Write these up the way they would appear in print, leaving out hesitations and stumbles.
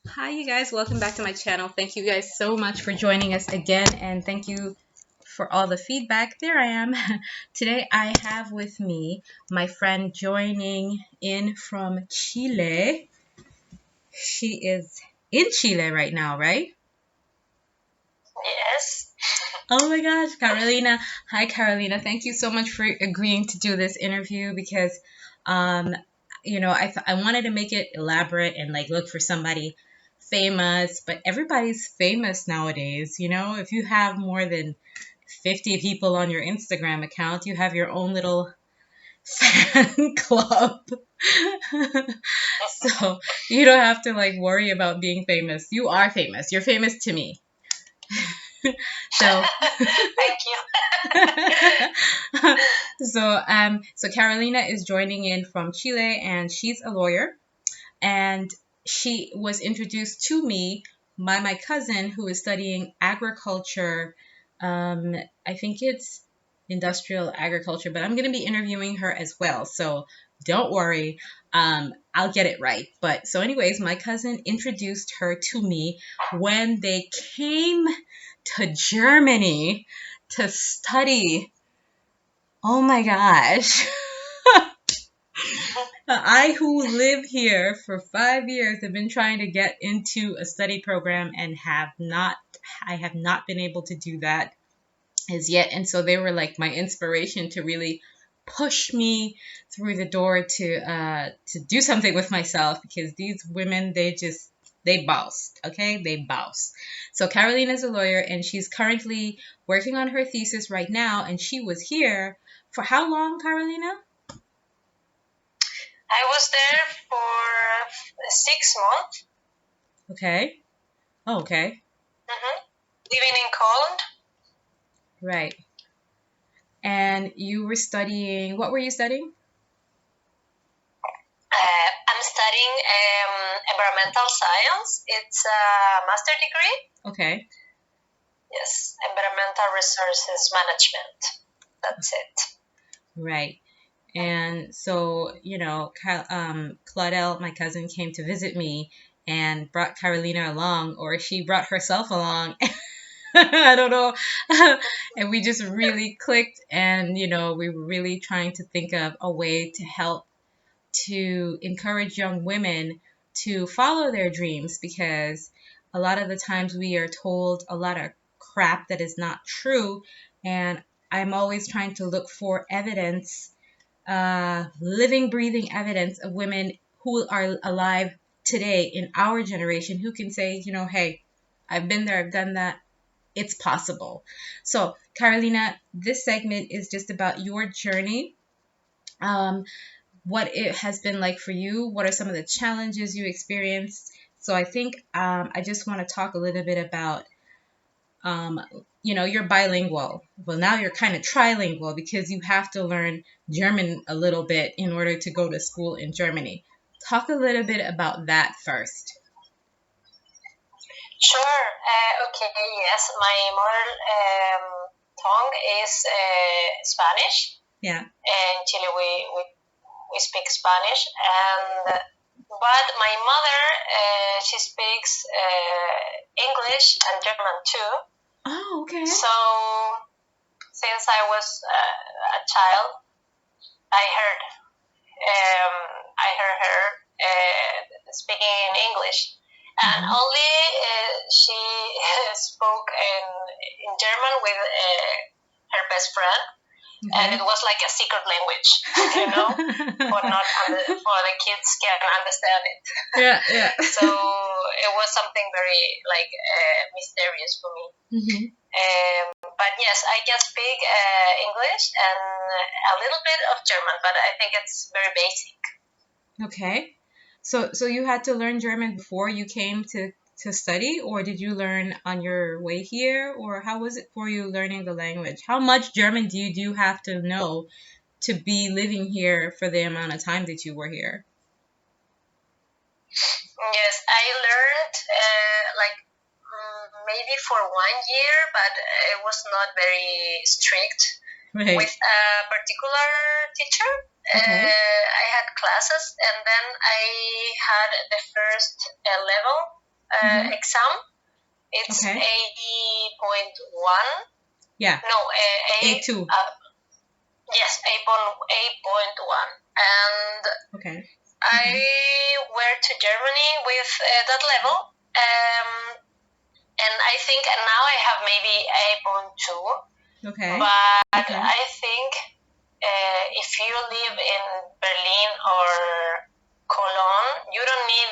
Hi, you guys. Welcome back to my channel. Thank you guys so much for joining us again, and thank you for all the feedback. There I am. Today, I have with me my friend joining in from Chile. She is in Chile right now, right? Yes. Oh my gosh, Carolina. Hi, Carolina. Thank you so much for agreeing to do this interview because, um, I wanted to make it elaborate and like look for somebody famous, but everybody's famous nowadays. If you have more than 50 people on your Instagram account, you have your own little fan club. So you don't have to like worry about being famous. You are famous. You're famous to me. So Thank you. so Carolina is joining in from Chile, and she's a lawyer, and she was introduced to me by my cousin who is studying agriculture. I think it's industrial agriculture, but I'm going to be interviewing her as well. So don't worry, I'll get it right. But so, anyways, my cousin introduced her to me when they came to Germany to study. Oh my gosh. I, who live here for 5 years, have been trying to get into a study program and I have not been able to do that as yet. And so they were like my inspiration to really push me through the door to do something with myself, because these women, they boss, okay? They boss. So Caroline is a lawyer, and she's currently working on her thesis right now, and she was here for how long, Carolina? I was there for 6 months. Okay. Oh, okay. Living in Poland. Right. And you were studying, what were you studying? I'm studying environmental science. It's a master degree. Okay. Yes, environmental resources management. That's it. Right. And so, Claudel, my cousin, came to visit me and brought Carolina along, or she brought herself along. I don't know. And we just really clicked, and, we were really trying to think of a way to help to encourage young women to follow their dreams, because a lot of the times we are told a lot of crap that is not true. And I'm always trying to look for evidence, living, breathing evidence of women who are alive today in our generation who can say, hey, I've been there, I've done that. It's possible. So, Carolina, this segment is just about your journey. Um, what it has been like for you. What are some of the challenges you experienced? So, I think I just want to talk a little bit about um, you're bilingual. Well, now you're kind of trilingual because you have to learn German a little bit in order to go to school in Germany. Talk a little bit about that first. Sure. Okay. Yes, my mother tongue is Spanish. Yeah. In Chile, we speak Spanish, and but my mother she speaks English and German too. Oh, okay. So since I was a child, I heard her speaking in English, and only she spoke in German with her best friend. And it was like a secret language, for the kids can understand it. Yeah. So it was something very like mysterious for me. But yes, I can speak English and a little bit of German, but I think it's very basic. Okay. So you had to learn German before you came to study, or did you learn on your way here, or how was it for you learning the language? How much German do you have to know to be living here for the amount of time that you were here? Yes, I learned like maybe for 1 year, but it was not very strict. Right. With a particular teacher. Okay. I had classes, and then I had the first level exam. It's Okay. 8.1. Yeah. No, A2. yes, 8.1. And Okay. I went to Germany with that level. And I think now I have maybe 8.2. Okay. But Okay. I think if you live in Berlin or Cologne, you don't need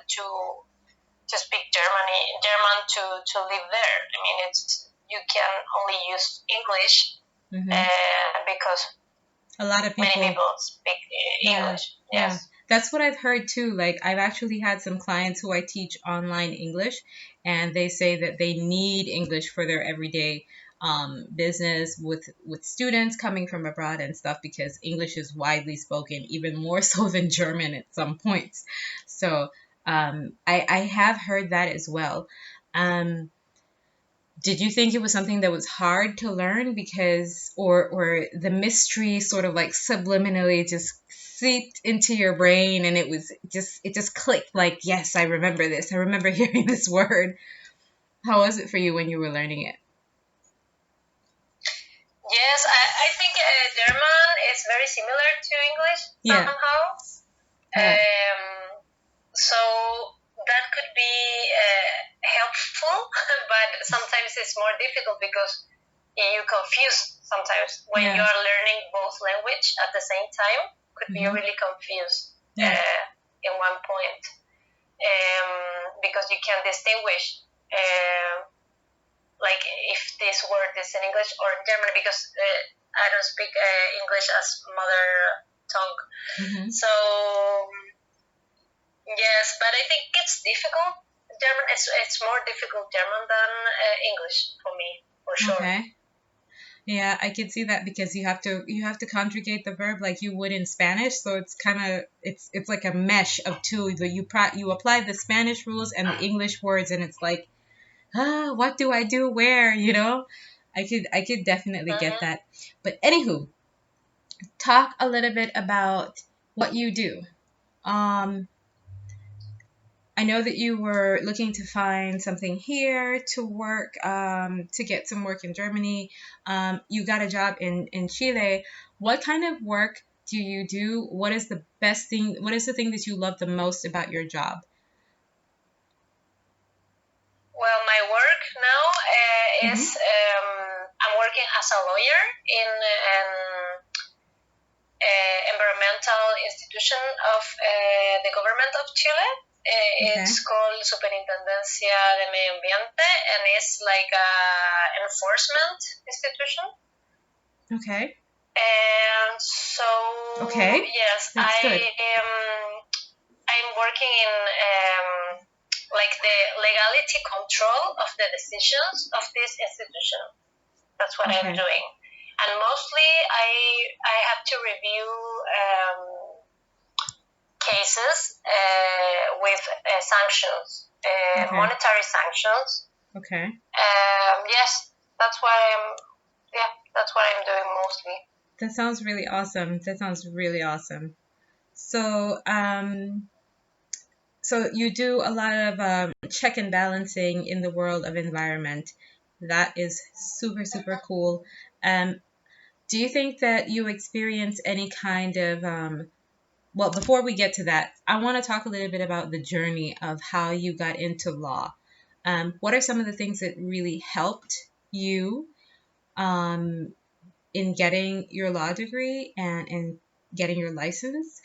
to speak German to live there. I mean, you can only use English because a lot of many people. people speak English. Yeah. Yes. That's what I've heard too. Like, I've actually had some clients who I teach online English, and they say that they need English for their everyday business with students coming from abroad and stuff, because English is widely spoken, even more so than German at some points. So I have heard that as well. Um, did you think it was something that was hard to learn, because or the mystery sort of like subliminally just seeped into your brain, and it just clicked, like, yes, I remember this, I remember hearing this word? How was it for you when you were learning it? Yes, I think German is very similar to English somehow. Yeah. So that could be helpful, but sometimes it's more difficult because you confuse sometimes when you are learning both language at the same time. Could be really confused in one point, because you can distinguish like if this word is in English or in German, because I don't speak English as mother tongue. So yes, but I think it's difficult. German, it's more difficult German than English for me, for sure. Okay. Yeah, I can see that, because you have to conjugate the verb like you would in Spanish. So it's kind of it's like a mesh of two. You apply the Spanish rules and the English words, and it's like, what do I do where? I could definitely get that. But anywho, talk a little bit about what you do. I know that you were looking to find something here to work, to get some work in Germany. You got a job in Chile. What kind of work do you do? What is the best thing? What is the thing that you love the most about your job? Well, my work now is I'm working as a lawyer in an environmental institution of the government of Chile. It's called Superintendencia de Medio Ambiente, and it's like an enforcement institution. Okay. And so, yes, I'm working in like the legality control of the decisions of this institution. That's what I'm doing. And mostly I have to review cases with sanctions, monetary sanctions. Okay. Yes, that's what I'm doing mostly. That sounds really awesome. So, so you do a lot of check and balancing in the world of environment. That is super, super cool. Do you think that you experience any kind of well, before we get to that, I want to talk a little bit about the journey of how you got into law. What are some of the things that really helped you in getting your law degree and getting your license?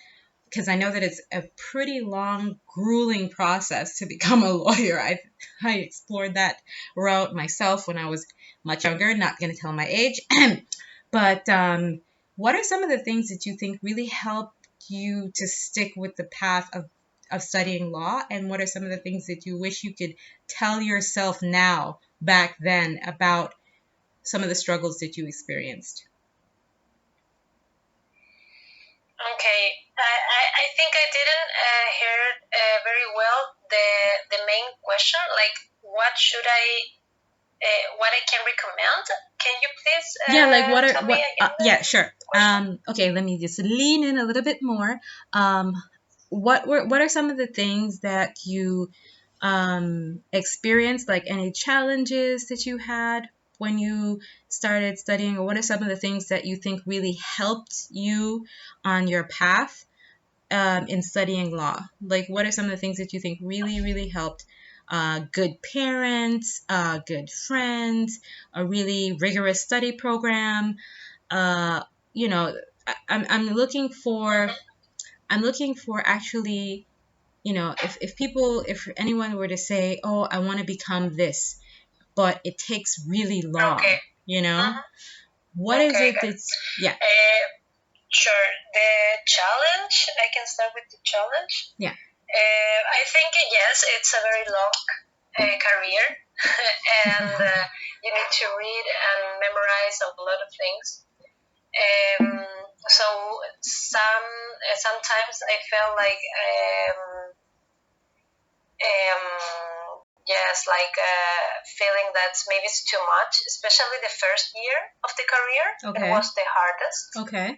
Because I know that it's a pretty long, grueling process to become a lawyer. I explored that route myself when I was much younger. Not going to tell my age, but what are some of the things that you think really helped you to stick with the path of studying law? And what are some of the things that you wish you could tell yourself now, back then, about some of the struggles that you experienced? Okay, I think I didn't hear very well the main question. Like, what should what I can recommend? Can you please? Yeah, like tell me again? Yeah, sure. Okay, let me just lean in a little bit more. What are some of the things that you experienced, like any challenges that you had when you started studying, or what are some of the things that you think really helped you on your path in studying law? Like, what are some of the things that you think really, really helped? Good parents, good friends, a really rigorous study program. Uh, you know, I'm looking for actually, if people, if anyone were to say, oh, I want to become this, but it takes really long, Okay. mm-hmm. What is Okay, it that's, yeah. Sure. The challenge, I can start with the challenge. Yeah. I think, yes, it's a very long career, and you need to read and memorize a lot of things. So sometimes I felt like yes, like feeling that maybe it's too much, especially the first year of the career. Okay. It was the hardest. Okay.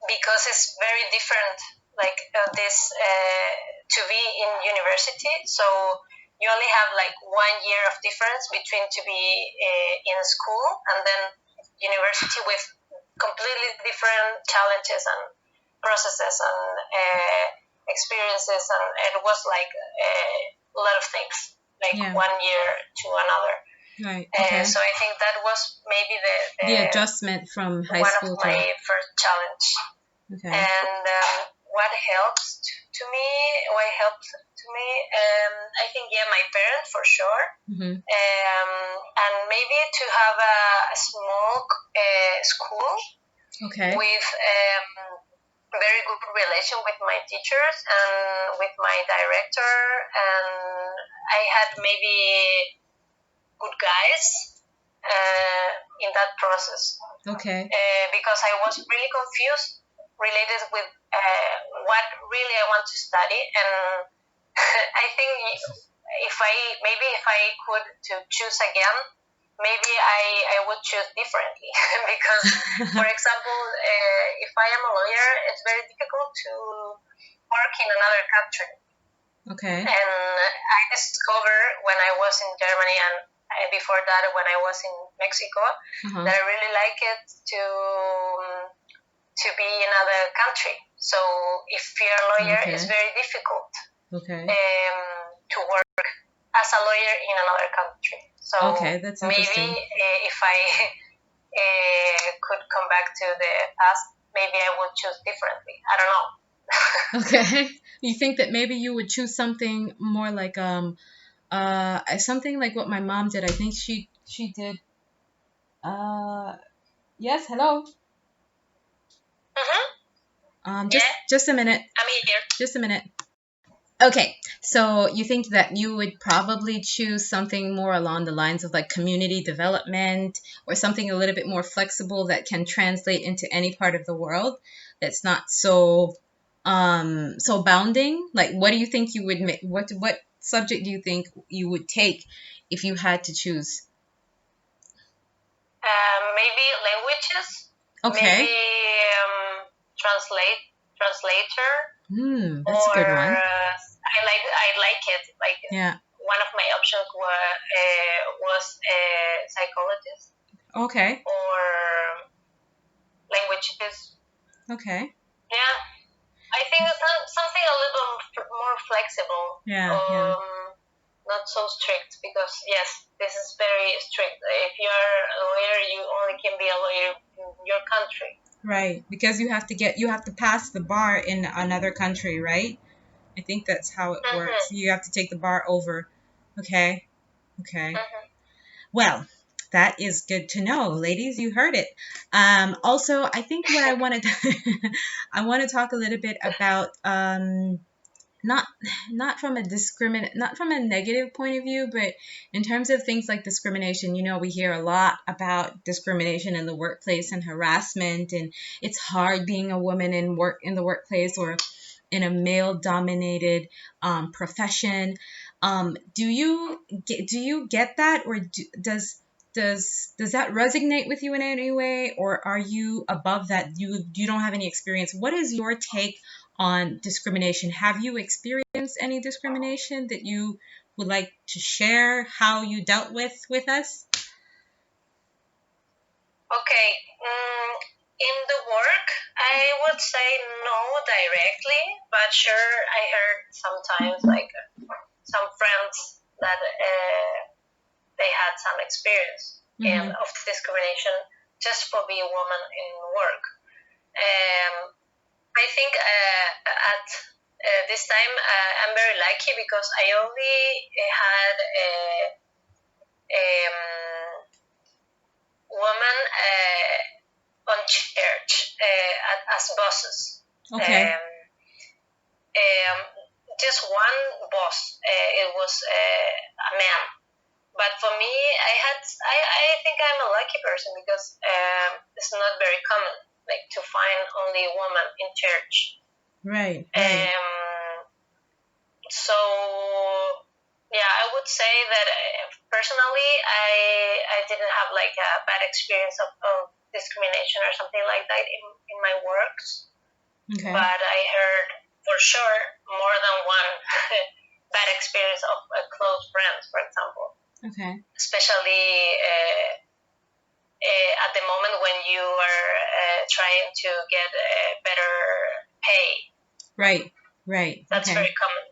Because it's very different, like this to be in university. So you only have like 1 year of difference between to be in school and then university, with completely different challenges and processes and experiences, and it was like a lot of things, like 1 year to another. Right. Okay. So I think that was maybe the adjustment from high school one of my first challenge. Okay. And what helped to me, I think, my parents for sure. Mm-hmm. And maybe to have a small school. Okay. With very good relation with my teachers and with my director, and I had maybe good guys in that process. Okay. Because I was really confused related with what really I want to study, and I think if I could to choose again, maybe I would choose differently. Because, for example, if I am a lawyer, it's very difficult to work in another country. Okay. And I discovered when I was in Germany, and before that when I was in Mexico, that I really like it to be in another country. So if you're a lawyer, it's very difficult to work as a lawyer in another country. So that's interesting. Maybe if I could come back to the past, maybe I would choose differently. I don't know. Okay. You think that maybe you would choose something more like something like what my mom did. I think she did yes, hello. Mm-hmm. Just a minute. I'm here. Just a minute. Okay, so you think that you would probably choose something more along the lines of like community development, or something a little bit more flexible that can translate into any part of the world, that's not so so bounding? Like, what do you think you would what subject do you think you would take if you had to choose? Maybe languages. Okay. Maybe translator. That's a good one. I like it. Like, one of my options was psychologist. Okay. Or languages. Okay. Yeah, I think it's something a little more flexible. Not so strict, because yes, this is very strict. If you are a lawyer, you only can be a lawyer in your country. Right, because you have to pass the bar in another country, right? I think that's how it works. You have to take the bar over. Okay. Well, that is good to know, ladies. You heard it. Also, I think what I wanted I want to talk a little bit about not from a negative point of view, but in terms of things like discrimination. We hear a lot about discrimination in the workplace and harassment, and it's hard being a woman in the workplace, or in a male dominated profession. Do you get that, or does that resonate with you in any way, or are you above that? You don't have any experience? What is your take on discrimination. Have you experienced any discrimination that you would like to share how you dealt with us? Okay. In the work, I would say no directly, but sure, I heard sometimes like some friends that they had some experience of discrimination just for being a woman in work. I think at this time I'm very lucky because I only had a woman on church as bosses. Okay. Just one boss. It was a man. But for me, I think I'm a lucky person because it's not very common, like to find only a woman in church. Right. So yeah, I would say that personally, I didn't have like a bad experience of discrimination or something like that in my works. Okay. But I heard for sure more than one bad experience of close friends, for example. Okay. Especially at the moment when you are trying to get better pay. Right. That's very common.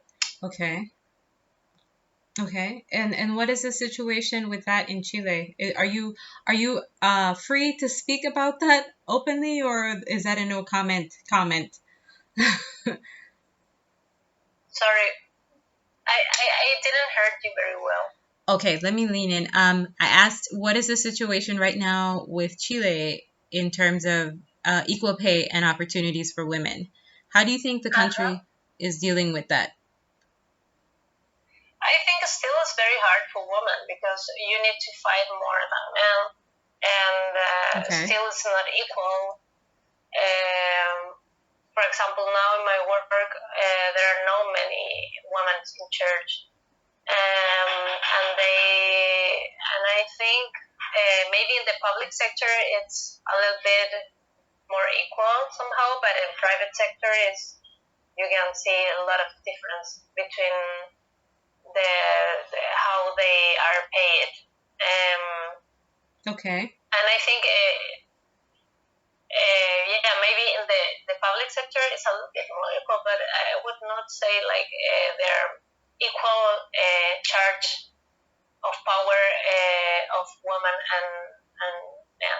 Okay. And what is the situation with that in Chile? Are you free to speak about that openly, or is that a no comment? Sorry, I didn't hear you very well. Okay, let me lean in. I asked, what is the situation right now with Chile in terms of equal pay and opportunities for women? How do you think the country is dealing with that? I think still it's very hard for women because you need to fight more than men, and still it's not equal. For example, now in my work, there are no many women in church, and I think maybe in the public sector it's a little bit more equal somehow, but in private sector is you can see a lot of difference between the how they are paid. Okay. And I think yeah, maybe in the public sector it's a little bit more equal, but I would not say like they're equal charge of power of women and yeah.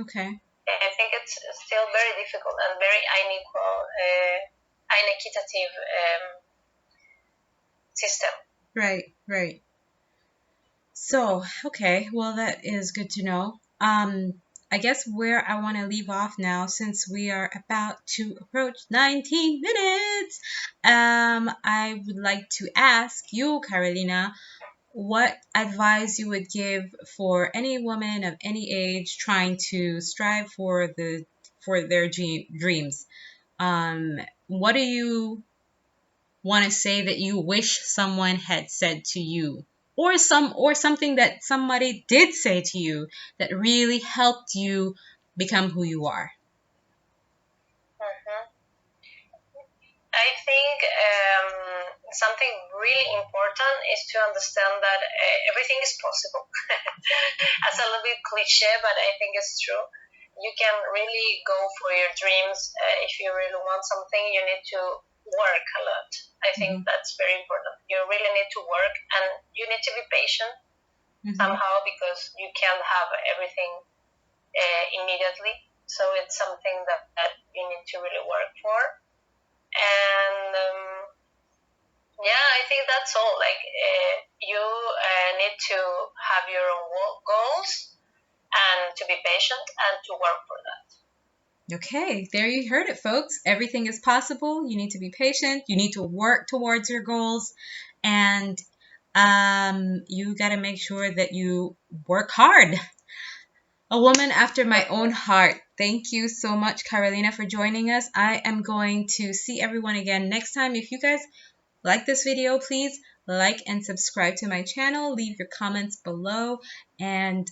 Okay. I think it's still very difficult and very unequal, unequitative system. Right. So, okay, well, that is good to know. I guess where I want to leave off now, since we are about to approach 19 minutes, I would like to ask you, Carolina, what advice you would give for any woman of any age trying to strive for their dreams. What do you want to say that you wish someone had said to you, or something that somebody did say to you that really helped you become who you are? I think something really important is to understand that everything is possible. That's a little bit cliche, but I think it's true. You can really go for your dreams. If you really want something, you need to work a lot. I think that's very important. You really need to work, and you need to be patient somehow because you can't have everything immediately. So it's something that you need to really work for. And yeah, I think that's all. Like you need to have your own goals and to be patient and to work for that. Okay, there you heard it, folks. Everything is possible. You need to be patient. You need to work towards your goals, and you got to make sure that you work hard. A woman after my own heart. Thank you so much, Carolina, for joining us. I am going to see everyone again next time. If you guys like this video, please like and subscribe to my channel. Leave your comments below. And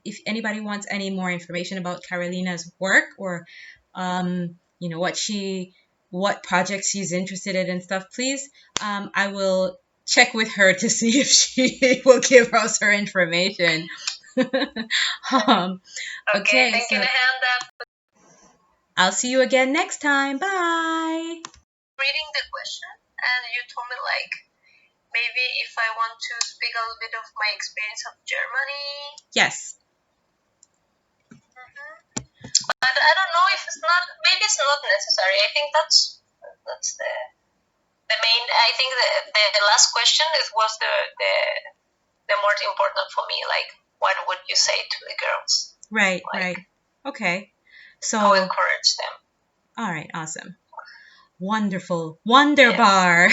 if anybody wants any more information about Carolina's work or what she what projects she's interested in and stuff, please, I will check with her to see if she will give us her information. Okay, Thank you, so Nahanda. I'll see you again next time. Bye. Reading the question, and you told me like maybe if I want to speak a little bit of my experience of Germany. Yes. But I don't know if it's not. Maybe it's not necessary. I think that's the main. I think the last question was the more important for me. Like, what would you say to the girls? Right. Like, right. Okay. So. How encourage them. All right. Awesome. Wonderful. Wonderbar.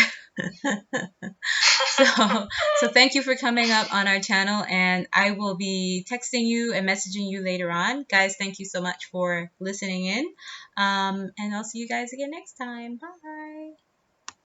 So thank you for coming up on our channel, and I will be texting you and messaging you later on. Guys, thank you so much for listening in. And I'll see you guys again next time. Bye.